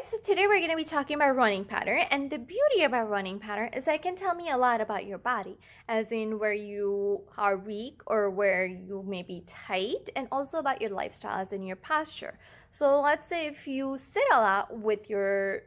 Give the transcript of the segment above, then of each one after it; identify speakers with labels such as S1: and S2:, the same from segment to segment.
S1: guys, so today we're going to be talking about running pattern, and the beauty about running pattern is that it can tell me a lot about your body, as in where you are weak or where you may be tight, and also about your lifestyle as in your posture. So let's say if you sit a lot with your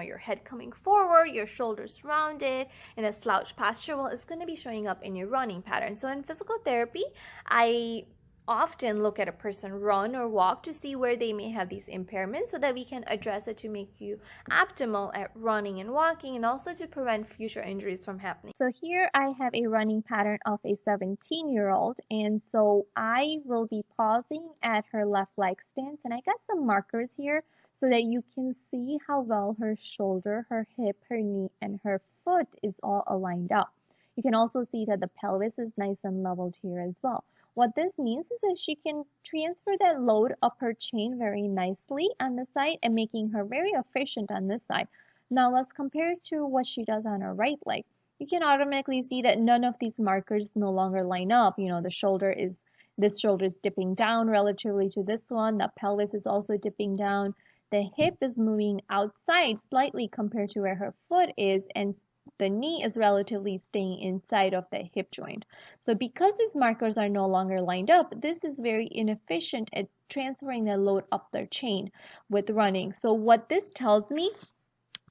S1: your head coming forward, your shoulders rounded, in a slouch posture, well, it's going to be showing up in your running pattern. So in physical therapy, I often look at a person run or walk to see where they may have these impairments so that we can address it to make you optimal at running and walking, and also to prevent future injuries from happening. So here I have a running pattern of a 17-year-old, and so I will be pausing at her left leg stance, and I got some markers here so that you can see how well her shoulder, her hip, her knee, and her foot is all aligned up. You can also see that the pelvis is nice and leveled here as well. What this means is that she can transfer that load up her chain very nicely on the side and making her very efficient on this side. Now let's compare it to what she does on her right leg. You can automatically see that none of these markers no longer line up. This shoulder is dipping down relatively to this one. The pelvis is also dipping down. The hip is moving outside slightly compared to where her foot is, and the knee is relatively staying inside of the hip joint. So because these markers are no longer lined up, this is very inefficient at transferring the load up their chain with running. So what this tells me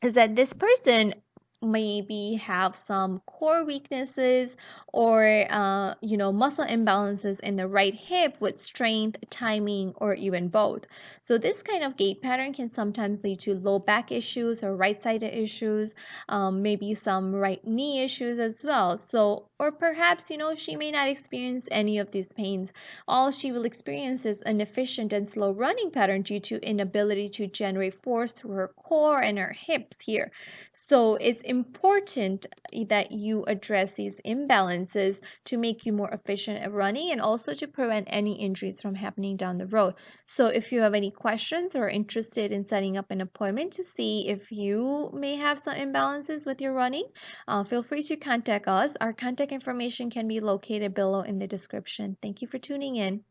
S1: is that this person maybe have some core weaknesses or muscle imbalances in the right hip with strength, timing, or even both. So this kind of gait pattern can sometimes lead to low back issues or right-sided issues, maybe some right knee issues as well. So, or perhaps she may not experience any of these pains. All she will experience is an inefficient and slow running pattern due to inability to generate force through her core and her hips here. So it's important that you address these imbalances to make you more efficient at running, and also to prevent any injuries from happening down the road. So if you have any questions or are interested in setting up an appointment to see if you may have some imbalances with your running, feel free to contact us. Our contact information can be located below in the description. Thank you for tuning in.